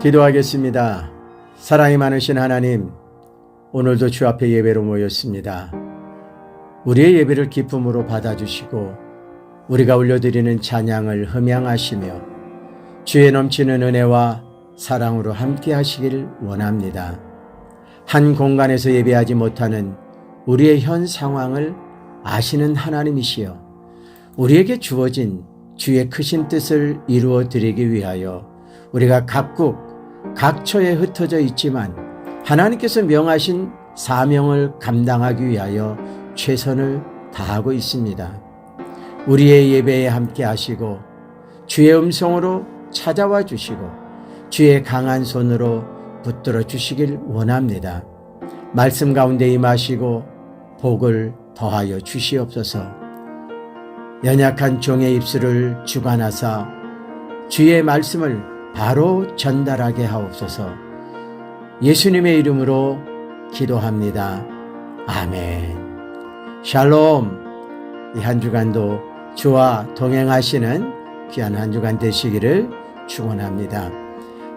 기도하겠습니다. 사랑이 많으신 하나님, 오늘도 주 앞에 예배로 모였습니다. 우리의 예배를 기쁨으로 받아주시고 우리가 올려드리는 찬양을 흠양하시며 주의 넘치는 은혜와 사랑으로 함께 하시길 원합니다. 한 공간에서 예배하지 못하는 우리의 현 상황을 아시는 하나님이시여 우리에게 주어진 주의 크신 뜻을 이루어 드리기 위하여 우리가 각국 각처에 흩어져 있지만 하나님께서 명하신 사명을 감당하기 위하여 최선을 다하고 있습니다. 우리의 예배에 함께 하시고 주의 음성으로 찾아와 주시고 주의 강한 손으로 붙들어 주시길 원합니다. 말씀 가운데 임하시고 복을 더하여 주시옵소서. 연약한 종의 입술을 주관하사 주의 말씀을 바로 전달하게 하옵소서. 예수님의 이름으로 기도합니다. 아멘. 샬롬. 이 한 주간도 주와 동행하시는 귀한 한 주간 되시기를 축원합니다.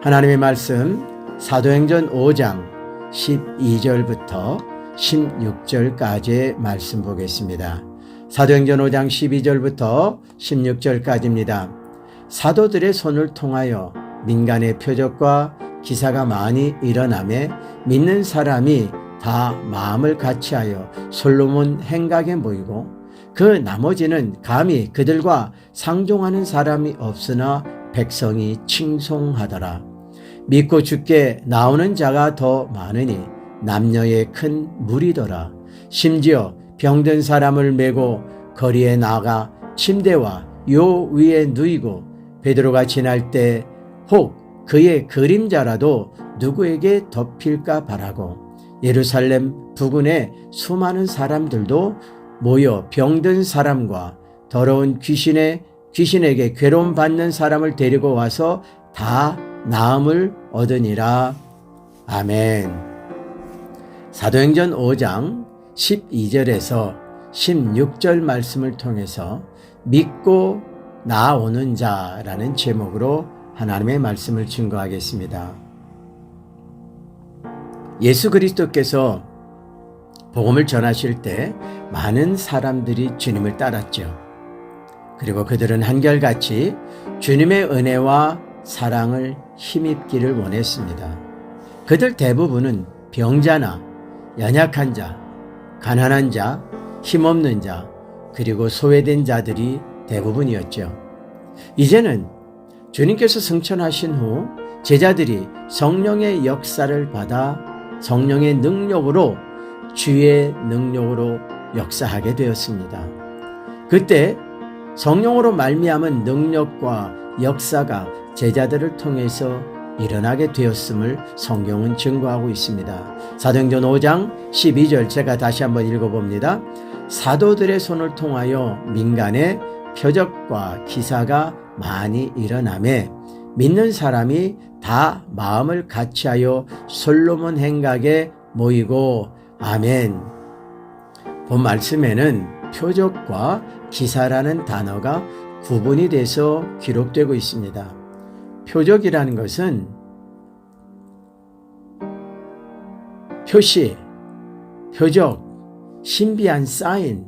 하나님의 말씀 사도행전 5장 12절부터 16절까지의 말씀 보겠습니다. 사도행전 5장 12절부터 16절까지입니다. 사도들의 손을 통하여 민간의 표적과 기사가 많이 일어나매 믿는 사람이 다 마음을 같이하여 솔로몬 행각에 모이고 그 나머지는 감히 그들과 상종하는 사람이 없으나 백성이 칭송하더라. 믿고 주께 나오는 자가 더 많으니 남녀의 큰 무리더라. 심지어 병든 사람을 메고 거리에 나가 침대와 요 위에 누이고 베드로가 지날 때 혹 그의 그림자라도 누구에게 덮일까 바라고 예루살렘 부근에 수많은 사람들도 모여 병든 사람과 더러운 귀신에게 괴로움 받는 사람을 데리고 와서 다 나음을 얻으니라. 아멘. 사도행전 5장 12절에서 16절 말씀을 통해서 믿고 나오는 자라는 제목으로 하나님의 말씀을 증거하겠습니다. 예수 그리스도께서 복음을 전하실 때 많은 사람들이 주님을 따랐죠. 그리고 그들은 한결같이 주님의 은혜와 사랑을 힘입기를 원했습니다. 그들 대부분은 병자나 연약한 자, 가난한 자, 힘없는 자, 그리고 소외된 자들이 대부분이었죠. 이제는 주님께서 승천하신 후 제자들이 성령의 역사를 받아 성령의 능력으로 주의 능력으로 역사하게 되었습니다. 그때 성령으로 말미암은 능력과 역사가 제자들을 통해서 일어나게 되었음을 성경은 증거하고 있습니다. 사도행전 5장 12절 제가 다시 한번 읽어봅니다. 사도들의 손을 통하여 민간에 표적과 기사가 많이 일어나매 믿는 사람이 다 마음을 같이하여 솔로몬 행각에 모이고 아멘. 본 말씀에는 표적과 기사라는 단어가 구분이 돼서 기록되고 있습니다. 표적이라는 것은 표시, 표적, 신비한 사인,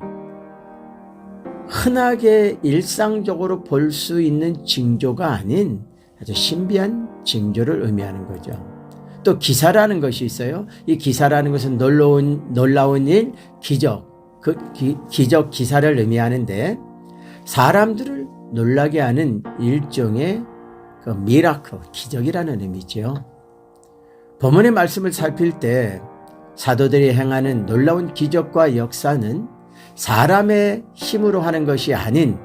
흔하게 일상적으로 볼 수 있는 징조가 아닌 아주 신비한 징조를 의미하는 거죠. 또 기사라는 것이 있어요. 이 기사라는 것은 놀라운 일, 기적, 기적 기사를 의미하는데 사람들을 놀라게 하는 일종의 그 미라클, 기적이라는 의미죠. 본문의 말씀을 살필 때 사도들이 행하는 놀라운 기적과 역사는 사람의 힘으로 하는 것이 아닌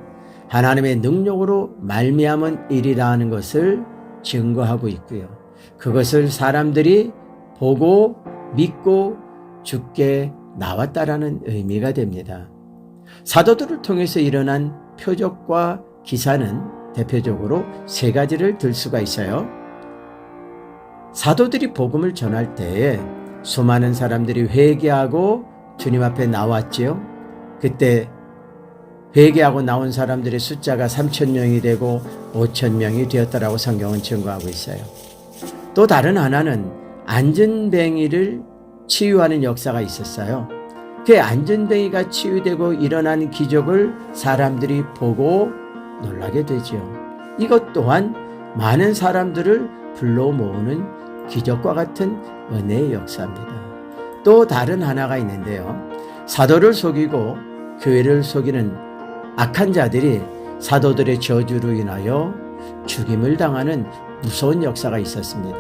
하나님의 능력으로 말미암은 일이라는 것을 증거하고 있고요. 그것을 사람들이 보고 믿고 주께 나왔다라는 의미가 됩니다. 사도들을 통해서 일어난 표적과 기사는 대표적으로 세 가지를 들 수가 있어요. 사도들이 복음을 전할 때에 수많은 사람들이 회개하고 주님 앞에 나왔지요. 그때 회개하고 나온 사람들의 숫자가 3,000명이 되고 5,000명이 되었다라고 성경은 증거하고 있어요. 또 다른 하나는 안전뱅이를 치유하는 역사가 있었어요. 그 안전뱅이가 치유되고 일어난 기적을 사람들이 보고 놀라게 되죠. 이것 또한 많은 사람들을 불러 모으는 기적과 같은 은혜의 역사입니다. 또 다른 하나가 있는데요. 사도를 속이고 교회를 속이는 악한 자들이 사도들의 저주로 인하여 죽임을 당하는 무서운 역사가 있었습니다.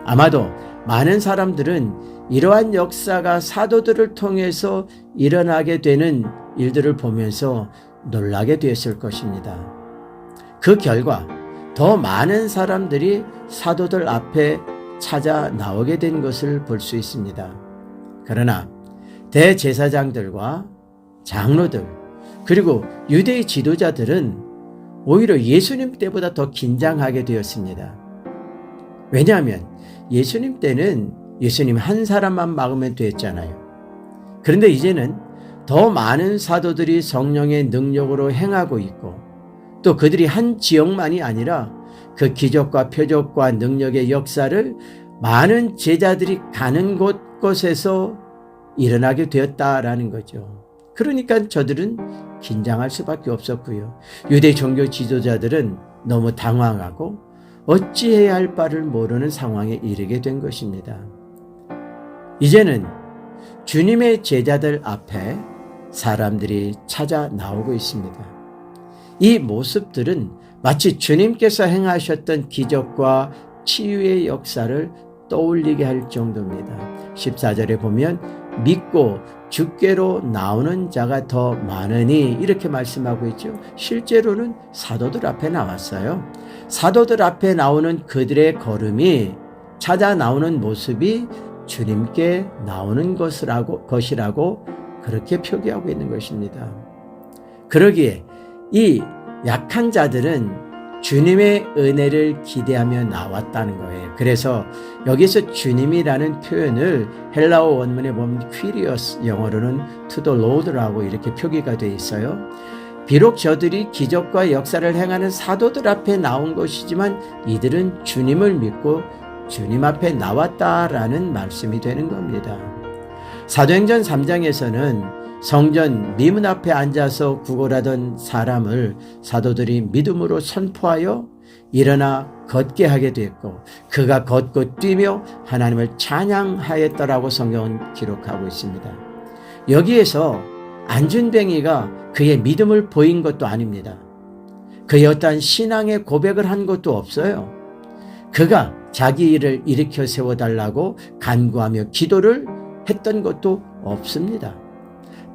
아마도 많은 사람들은 이러한 역사가 사도들을 통해서 일어나게 되는 일들을 보면서 놀라게 되었을 것입니다. 그 결과 더 많은 사람들이 사도들 앞에 찾아 나오게 된 것을 볼 수 있습니다. 그러나 대제사장들과 장로들 그리고 유대의 지도자들은 오히려 예수님 때보다 더 긴장하게 되었습니다. 왜냐하면 예수님 때는 예수님 한 사람만 막으면 됐잖아요. 그런데 이제는 더 많은 사도들이 성령의 능력으로 행하고 있고 또 그들이 한 지역만이 아니라 그 기적과 표적과 능력의 역사를 많은 제자들이 가는 곳곳에서 일어나게 되었다라는 거죠. 그러니까 저들은 긴장할 수밖에 없었고요. 유대 종교 지도자들은 너무 당황하고 어찌해야 할 바를 모르는 상황에 이르게 된 것입니다. 이제는 주님의 제자들 앞에 사람들이 찾아 나오고 있습니다. 이 모습들은 마치 주님께서 행하셨던 기적과 치유의 역사를 떠올리게 할 정도입니다. 14절에 보면 믿고 주께로 나오는 자가 더 많으니 이렇게 말씀하고 있죠. 실제로는 사도들 앞에 나왔어요. 사도들 앞에 나오는 그들의 걸음이 찾아 나오는 모습이 주님께 나오는 것이라고 그렇게 표기하고 있는 것입니다. 그러기에 이 약한 자들은 주님의 은혜를 기대하며 나왔다는 거예요. 그래서 여기서 주님이라는 표현을 헬라어 원문에 보면 퀴리어스, 영어로는 to the Lord라고 이렇게 표기가 되어 있어요. 비록 저들이 기적과 역사를 행하는 사도들 앞에 나온 것이지만 이들은 주님을 믿고 주님 앞에 나왔다라는 말씀이 되는 겁니다. 사도행전 3장에서는 성전 미문 앞에 앉아서 구걸하던 사람을 사도들이 믿음으로 선포하여 일어나 걷게 하게 됐고 그가 걷고 뛰며 하나님을 찬양하였더라고 성경은 기록하고 있습니다. 여기에서 안전뱅이가 그의 믿음을 보인 것도 아닙니다. 그의 어떠한 신앙의 고백을 한 것도 없어요. 그가 자기 일을 일으켜 세워달라고 간구하며 기도를 했던 것도 없습니다.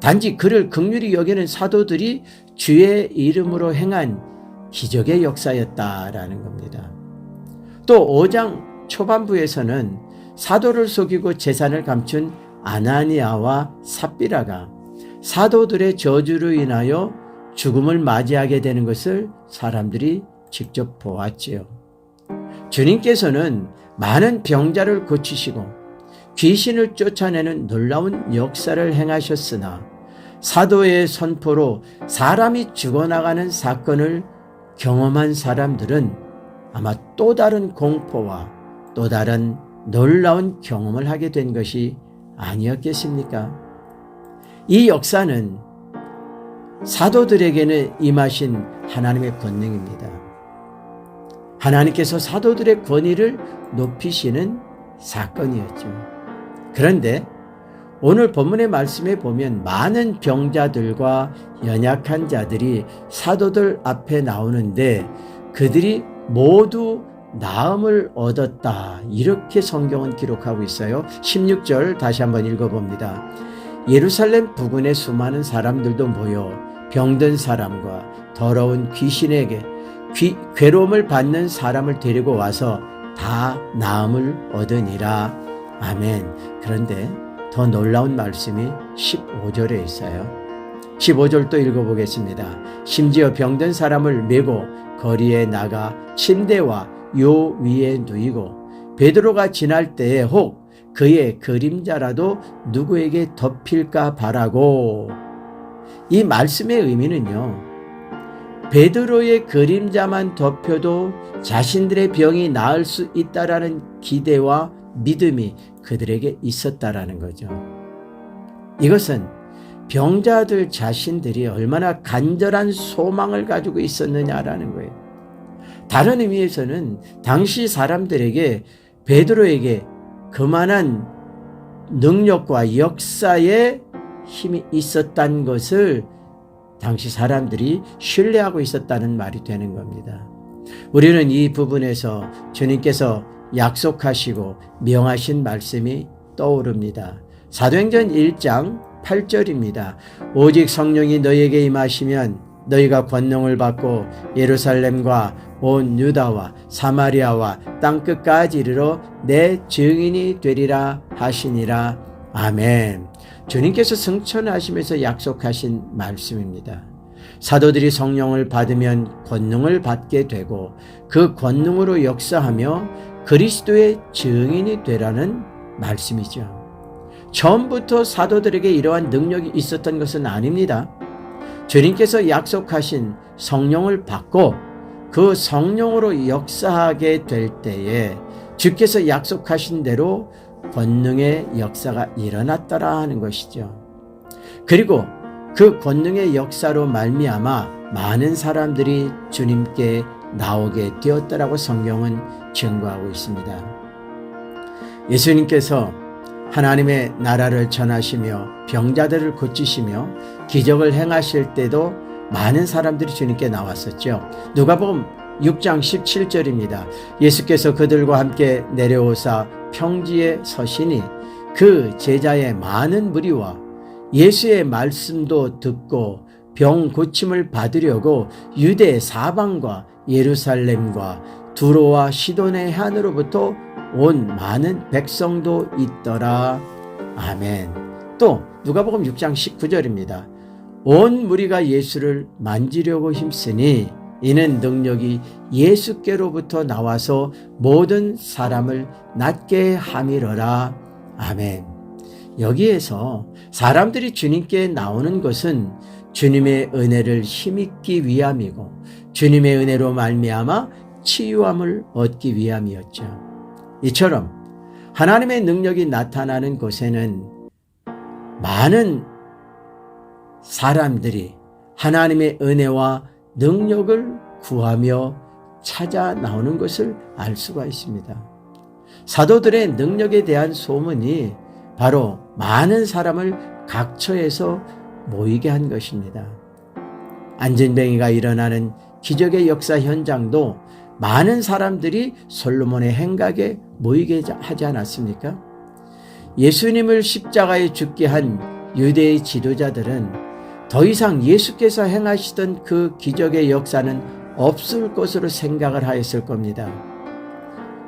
단지 그를 긍휼히 여기는 사도들이 주의 이름으로 행한 기적의 역사였다라는 겁니다. 또 5장 초반부에서는 사도를 속이고 재산을 감춘 아나니아와 삽비라가 사도들의 저주로 인하여 죽음을 맞이하게 되는 것을 사람들이 직접 보았지요. 주님께서는 많은 병자를 고치시고 귀신을 쫓아내는 놀라운 역사를 행하셨으나 사도의 선포로 사람이 죽어나가는 사건을 경험한 사람들은 아마 또 다른 공포와 또 다른 놀라운 경험을 하게 된 것이 아니었겠습니까? 이 역사는 사도들에게는 임하신 하나님의 권능입니다. 하나님께서 사도들의 권위를 높이시는 사건이었죠. 그런데 오늘 본문의 말씀에 보면 많은 병자들과 연약한 자들이 사도들 앞에 나오는데 그들이 모두 나음을 얻었다. 이렇게 성경은 기록하고 있어요. 16절 다시 한번 읽어봅니다. 예루살렘 부근에 수많은 사람들도 모여 병든 사람과 더러운 귀신에게 괴로움을 받는 사람을 데리고 와서 다 나음을 얻으니라. 아멘. 그런데 더 놀라운 말씀이 15절에 있어요. 15절 또 읽어보겠습니다. 심지어 병든 사람을 메고 거리에 나가 침대와 요 위에 누이고 베드로가 지날 때에 혹 그의 그림자라도 누구에게 덮일까 바라고. 이 말씀의 의미는요, 베드로의 그림자만 덮여도 자신들의 병이 나을 수 있다라는 기대와 믿음이 그들에게 있었다라는 거죠. 이것은 병자들 자신들이 얼마나 간절한 소망을 가지고 있었느냐라는 거예요. 다른 의미에서는 당시 사람들에게 베드로에게 그만한 능력과 역사의 힘이 있었다는 것을 당시 사람들이 신뢰하고 있었다는 말이 되는 겁니다. 우리는 이 부분에서 주님께서 약속하시고 명하신 말씀이 떠오릅니다. 사도행전 1장 8절입니다. 오직 성령이 너희에게 임하시면 너희가 권능을 받고 예루살렘과 온 유다와 사마리아와 땅끝까지 이르러 내 증인이 되리라 하시니라. 아멘. 주님께서 승천하시면서 약속하신 말씀입니다. 사도들이 성령을 받으면 권능을 받게 되고 그 권능으로 역사하며 그리스도의 증인이 되라는 말씀이죠. 처음부터 사도들에게 이러한 능력이 있었던 것은 아닙니다. 주님께서 약속하신 성령을 받고 그 성령으로 역사하게 될 때에 주께서 약속하신 대로 권능의 역사가 일어났더라 하는 것이죠. 그리고 그 권능의 역사로 말미암아 많은 사람들이 주님께 나오게 되었더라고 성경은 증거하고 있습니다. 예수님께서 하나님의 나라를 전하시며 병자들을 고치시며 기적을 행하실 때도 많은 사람들이 주님께 나왔었죠. 누가복음 6장 17절입니다. 예수께서 그들과 함께 내려오사 평지에 서시니 그 제자의 많은 무리와 예수의 말씀도 듣고 병 고침을 받으려고 유대 사방과 예루살렘과 두로와 시돈의 해안으로부터 온 많은 백성도 있더라. 아멘. 또 누가복음 6장 19절입니다. 온 무리가 예수를 만지려고 힘쓰니 이는 능력이 예수께로부터 나와서 모든 사람을 낫게 함이러라. 아멘. 여기에서 사람들이 주님께 나오는 것은 주님의 은혜를 힘입기 위함이고 주님의 은혜로 말미암아 치유함을 얻기 위함이었죠. 이처럼 하나님의 능력이 나타나는 곳에는 많은 사람들이 하나님의 은혜와 능력을 구하며 찾아 나오는 것을 알 수가 있습니다. 사도들의 능력에 대한 소문이 바로 많은 사람을 각처에서 모이게 한 것입니다. 안진뱅이가 일어나는 기적의 역사 현장도 많은 사람들이 솔로몬의 행각에 모이게 하지 않았습니까? 예수님을 십자가에 죽게 한 유대의 지도자들은 더 이상 예수께서 행하시던 그 기적의 역사는 없을 것으로 생각을 하였을 겁니다.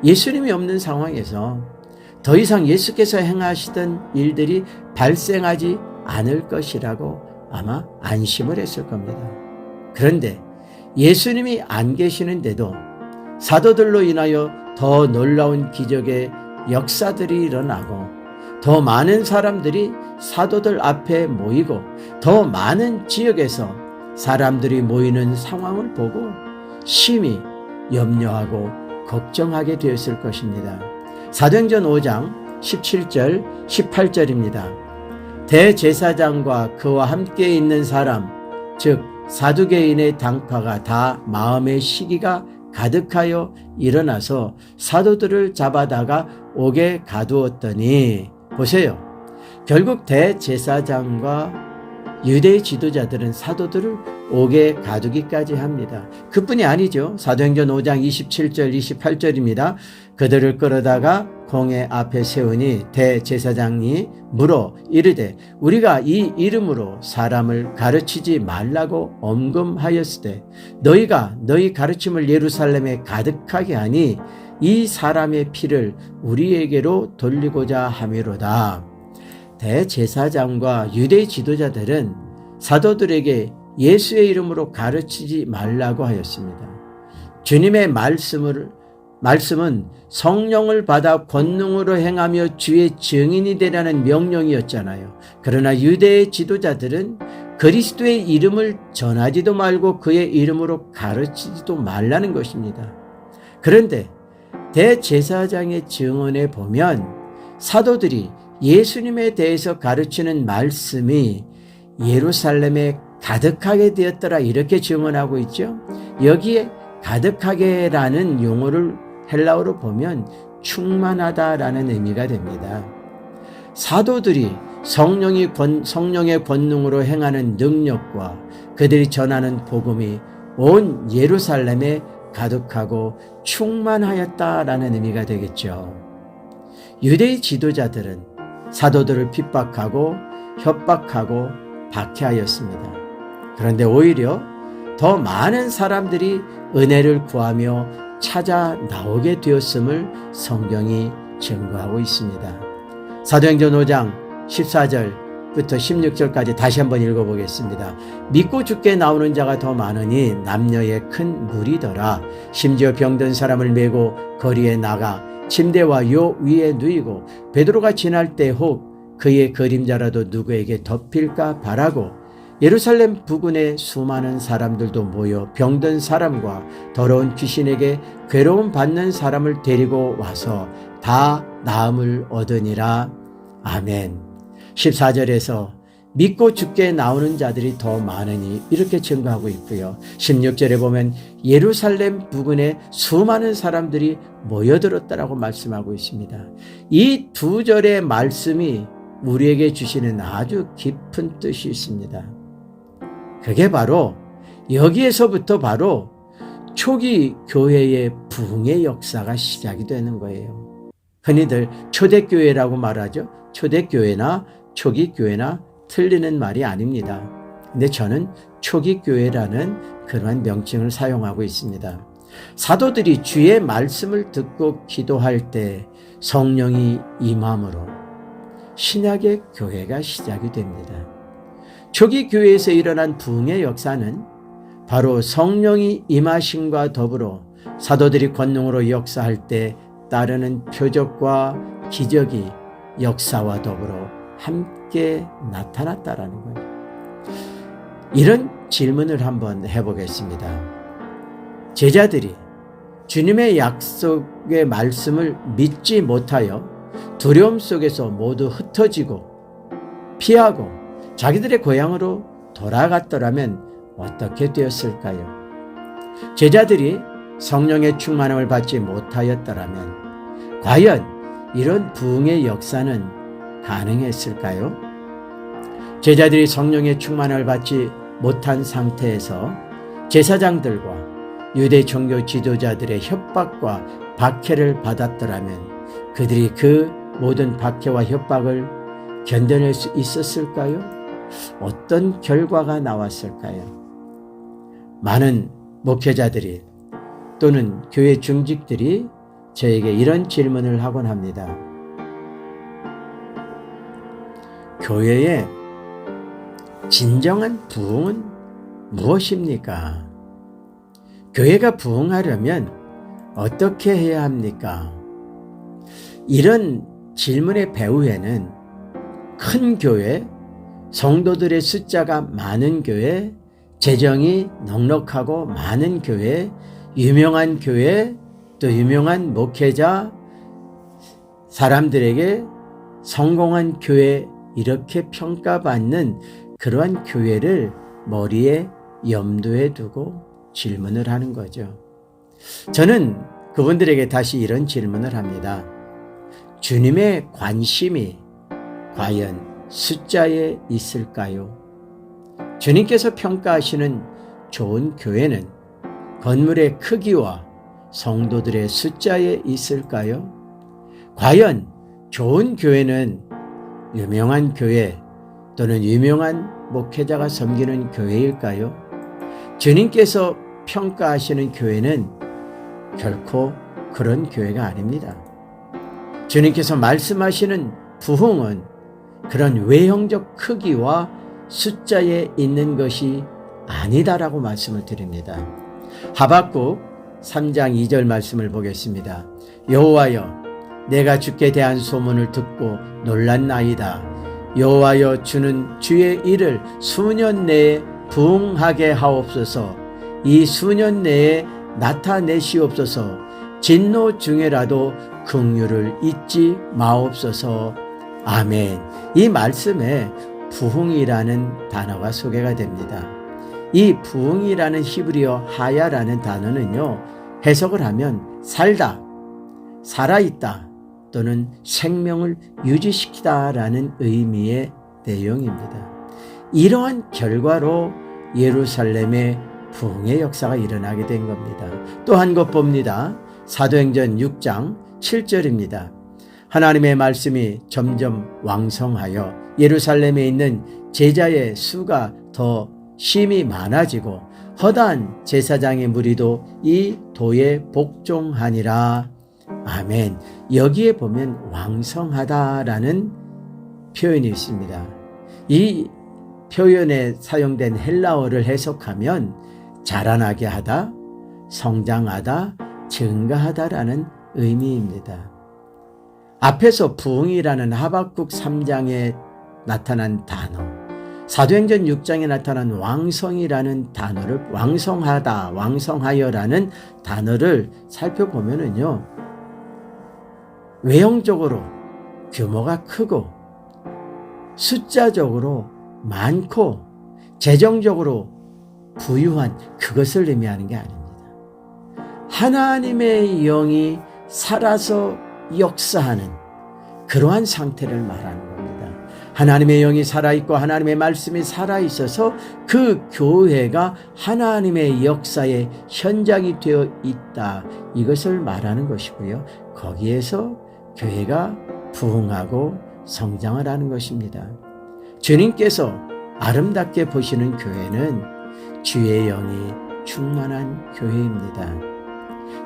예수님이 없는 상황에서 더 이상 예수께서 행하시던 일들이 발생하지 않을 것이라고 아마 안심을 했을 겁니다. 그런데 예수님이 안 계시는데도 사도들로 인하여 더 놀라운 기적의 역사들이 일어나고 더 많은 사람들이 사도들 앞에 모이고 더 많은 지역에서 사람들이 모이는 상황을 보고 심히 염려하고 걱정하게 되었을 것입니다. 사도행전 5장 17절 18절입니다. 대제사장과 그와 함께 있는 사람 즉 사두개인의 당파가 다 마음의 시기가 가득하여 일어나서 사도들을 잡아다가 옥에 가두었더니 보세요. 결국 대제사장과 유대 지도자들은 사도들을 옥에 가두기까지 합니다. 그뿐이 아니죠. 사도행전 5장 27절 28절입니다. 그들을 끌어다가 공회 앞에 세우니 대제사장이 물어 이르되 우리가 이 이름으로 사람을 가르치지 말라고 엄금하였으되 너희가 너희 가르침을 예루살렘에 가득하게 하니 이 사람의 피를 우리에게로 돌리고자 함이로다. 대제사장과 유대 지도자들은 사도들에게 예수의 이름으로 가르치지 말라고 하였습니다. 주님의 말씀은 성령을 받아 권능으로 행하며 주의 증인이 되라는 명령이었잖아요. 그러나 유대의 지도자들은 그리스도의 이름을 전하지도 말고 그의 이름으로 가르치지도 말라는 것입니다. 그런데 대제사장의 증언에 보면 사도들이 예수님에 대해서 가르치는 말씀이 예루살렘에 가득하게 되었더라 이렇게 증언하고 있죠. 여기에 가득하게라는 용어를 헬라어로 보면 충만하다라는 의미가 됩니다. 사도들이 성령의 권능으로 행하는 능력과 그들이 전하는 복음이 온 예루살렘에 가득하고 충만하였다라는 의미가 되겠죠. 유대의 지도자들은 사도들을 핍박하고 협박하고 박해하였습니다. 그런데 오히려 더 많은 사람들이 은혜를 구하며 찾아 나오게 되었음을 성경이 증거하고 있습니다. 사도행전 5장 14절부터 16절까지 다시 한번 읽어보겠습니다. 믿고 죽게 나오는 자가 더 많으니 남녀의 큰 무리더라. 심지어 병든 사람을 메고 거리에 나가 침대와 요 위에 누이고 베드로가 지날 때 혹 그의 그림자라도 누구에게 덮일까 바라고 예루살렘 부근에 수많은 사람들도 모여 병든 사람과 더러운 귀신에게 괴로움 받는 사람을 데리고 와서 다 나음을 얻으니라. 아멘. 14절에서 믿고 죽게 나오는 자들이 더 많으니 이렇게 증거하고 있고요. 16절에 보면 예루살렘 부근에 수많은 사람들이 모여들었다라고 말씀하고 있습니다. 이 두 절의 말씀이 우리에게 주시는 아주 깊은 뜻이 있습니다. 그게 바로 여기에서부터 바로 초기 교회의 부흥의 역사가 시작이 되는 거예요. 흔히들 초대교회라고 말하죠. 초대교회나 초기교회나 틀리는 말이 아닙니다. 근데 저는 초기교회라는 그러한 명칭을 사용하고 있습니다. 사도들이 주의 말씀을 듣고 기도할 때 성령이 임함으로 신약의 교회가 시작이 됩니다. 초기 교회에서 일어난 부흥의 역사는 바로 성령이 임하심과 더불어 사도들이 권능으로 역사할 때 따르는 표적과 기적이 역사와 더불어 함께 나타났다라는 거예요. 이런 질문을 한번 해보겠습니다. 제자들이 주님의 약속의 말씀을 믿지 못하여 두려움 속에서 모두 흩어지고 피하고 자기들의 고향으로 돌아갔더라면 어떻게 되었을까요? 제자들이 성령의 충만함을 받지 못하였더라면 과연 이런 부흥의 역사는 가능했을까요? 제자들이 성령의 충만함을 받지 못한 상태에서 제사장들과 유대 종교 지도자들의 협박과 박해를 받았더라면 그들이 그 모든 박해와 협박을 견뎌낼 수 있었을까요? 어떤 결과가 나왔을까요? 많은 목회자들이 또는 교회 중직들이 저에게 이런 질문을 하곤 합니다. 교회의 진정한 부흥은 무엇입니까? 교회가 부흥하려면 어떻게 해야 합니까? 이런 질문의 배후에는 큰 교회, 성도들의 숫자가 많은 교회, 재정이 넉넉하고 많은 교회, 유명한 교회, 또 유명한 목회자, 사람들에게 성공한 교회 이렇게 평가받는 그러한 교회를 머리에 염두에 두고 질문을 하는 거죠. 저는 그분들에게 다시 이런 질문을 합니다. 주님의 관심이 과연 숫자에 있을까요? 주님께서 평가하시는 좋은 교회는 건물의 크기와 성도들의 숫자에 있을까요? 과연 좋은 교회는 유명한 교회 또는 유명한 목회자가 섬기는 교회일까요? 주님께서 평가하시는 교회는 결코 그런 교회가 아닙니다. 주님께서 말씀하시는 부흥은 그런 외형적 크기와 숫자에 있는 것이 아니다라고 말씀을 드립니다. 하박국 3장 2절 말씀을 보겠습니다. 여호와여, 내가 주께 대한 소문을 듣고 놀랐나이다. 여호와여 주는 주의 일을 수년 내에 부응하게 하옵소서. 이 수년 내에 나타내시옵소서. 진노 중에라도 긍휼을 잊지 마옵소서. 아멘. 이 말씀에 부흥이라는 단어가 소개가 됩니다. 이 부흥이라는 히브리어 하야라는 단어는요, 해석을 하면 살다, 살아있다 또는 생명을 유지시키다라는 의미의 내용입니다. 이러한 결과로 예루살렘의 부흥의 역사가 일어나게 된 겁니다. 또 한 것 봅니다. 사도행전 6장 7절입니다. 하나님의 말씀이 점점 왕성하여 예루살렘에 있는 제자의 수가 더 심히 많아지고 허다한 제사장의 무리도 이 도에 복종하니라. 아멘. 여기에 보면 왕성하다라는 표현이 있습니다. 이 표현에 사용된 헬라어를 해석하면 자라나게 하다, 성장하다, 증가하다라는 의미입니다. 앞에서 부흥이라는 하박국 3장에 나타난 단어, 사도행전 6장에 나타난 왕성이라는 단어를 왕성하다, 왕성하여라는 단어를 살펴보면은요, 외형적으로 규모가 크고 숫자적으로 많고 재정적으로 부유한 그것을 의미하는 게 아닙니다. 하나님의 영이 살아서 역사하는 그러한 상태를 말하는 겁니다. 하나님의 영이 살아있고 하나님의 말씀이 살아있어서 그 교회가 하나님의 역사의 현장이 되어 있다. 이것을 말하는 것이고요. 거기에서 교회가 부흥하고 성장을 하는 것입니다. 주님께서 아름답게 보시는 교회는 주의 영이 충만한 교회입니다.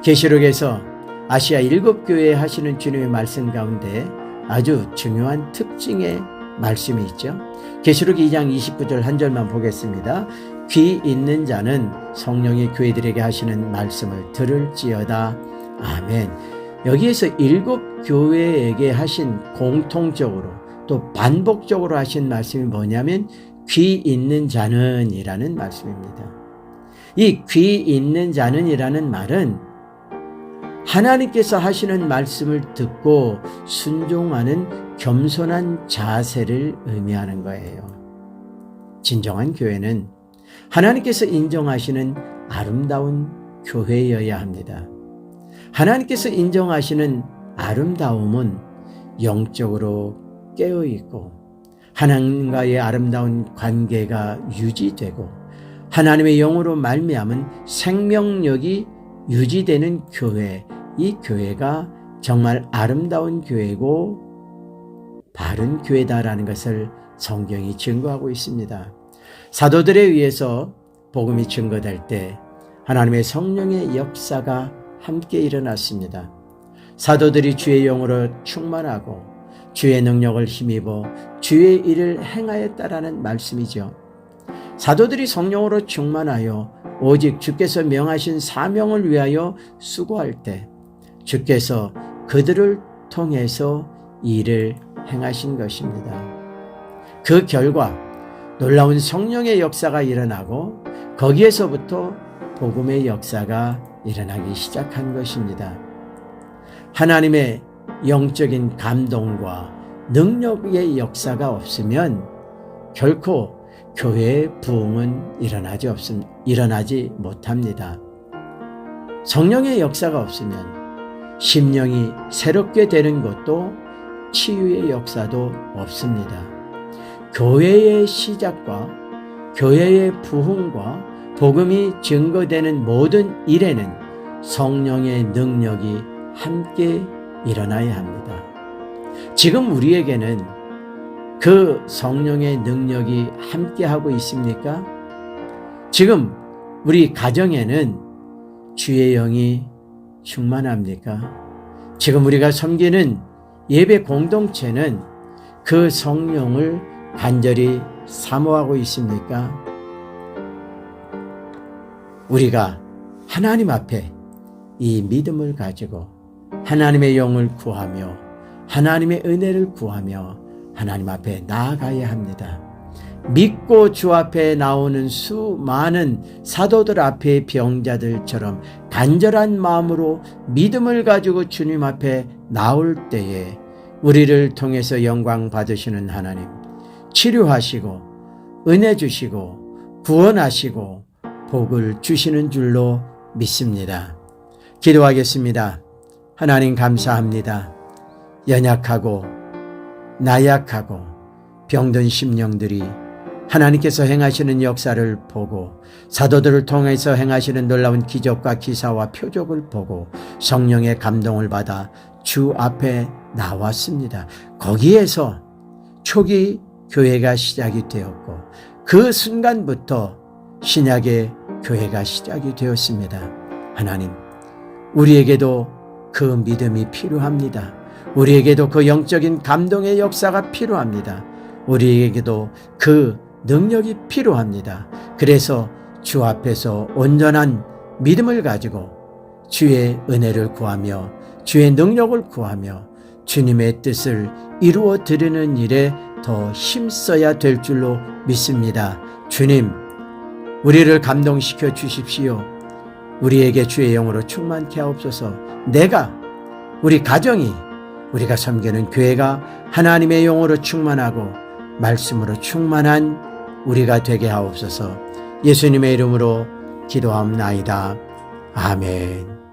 계시록에서 아시아 7교회에 하시는 주님의 말씀 가운데 아주 중요한 특징의 말씀이 있죠. 계시록 2장 29절 한 절만 보겠습니다. 귀 있는 자는 성령이 교회들에게 하시는 말씀을 들을지어다. 아멘. 여기에서 7교회에게 하신 공통적으로 또 반복적으로 하신 말씀이 뭐냐면 귀 있는 자는 이라는 말씀입니다. 이 귀 있는 자는 이라는 말은 하나님께서 하시는 말씀을 듣고 순종하는 겸손한 자세를 의미하는 거예요. 진정한 교회는 하나님께서 인정하시는 아름다운 교회여야 합니다. 하나님께서 인정하시는 아름다움은 영적으로 깨어있고 하나님과의 아름다운 관계가 유지되고 하나님의 영으로 말미암은 생명력이 유지되는 교회, 이 교회가 정말 아름다운 교회고 바른 교회다라는 것을 성경이 증거하고 있습니다. 사도들에 의해서 복음이 증거될 때 하나님의 성령의 역사가 함께 일어났습니다. 사도들이 주의 영으로 충만하고 주의 능력을 힘입어 주의 일을 행하였다라는 말씀이죠. 사도들이 성령으로 충만하여 오직 주께서 명하신 사명을 위하여 수고할 때 주께서 그들을 통해서 일을 행하신 것입니다. 그 결과 놀라운 성령의 역사가 일어나고 거기에서부터 복음의 역사가 일어나기 시작한 것입니다. 하나님의 영적인 감동과 능력의 역사가 없으면 결코 교회의 부흥은 일어나지 못합니다. 성령의 역사가 없으면 심령이 새롭게 되는 것도 치유의 역사도 없습니다. 교회의 시작과 교회의 부흥과 복음이 증거되는 모든 일에는 성령의 능력이 함께 일어나야 합니다. 지금 우리에게는 그 성령의 능력이 함께하고 있습니까? 지금 우리 가정에는 주의 영이 충만합니까? 지금 우리가 섬기는 예배 공동체는 그 성령을 간절히 사모하고 있습니까? 우리가 하나님 앞에 이 믿음을 가지고 하나님의 영을 구하며 하나님의 은혜를 구하며 하나님 앞에 나아가야 합니다. 믿고 주 앞에 나오는 수많은 사도들 앞에 병자들처럼 간절한 마음으로 믿음을 가지고 주님 앞에 나올 때에 우리를 통해서 영광 받으시는 하나님, 치료하시고 은혜 주시고 구원하시고 복을 주시는 줄로 믿습니다. 기도하겠습니다. 하나님 감사합니다. 연약하고 나약하고 병든 심령들이 하나님께서 행하시는 역사를 보고 사도들을 통해서 행하시는 놀라운 기적과 기사와 표적을 보고 성령의 감동을 받아 주 앞에 나왔습니다. 거기에서 초기 교회가 시작이 되었고 그 순간부터 신약의 교회가 시작이 되었습니다. 하나님, 우리에게도 그 믿음이 필요합니다. 우리에게도 그 영적인 감동의 역사가 필요합니다. 우리에게도 그 능력이 필요합니다. 그래서 주 앞에서 온전한 믿음을 가지고 주의 은혜를 구하며 주의 능력을 구하며 주님의 뜻을 이루어 드리는 일에 더 힘써야 될 줄로 믿습니다. 주님, 우리를 감동시켜 주십시오. 우리에게 주의 영으로 충만케 하옵소서. 우리 가정이, 우리가 섬기는 교회가 하나님의 영으로 충만하고 말씀으로 충만한 우리가 되게 하옵소서. 예수님의 이름으로 기도하옵나이다. 아멘.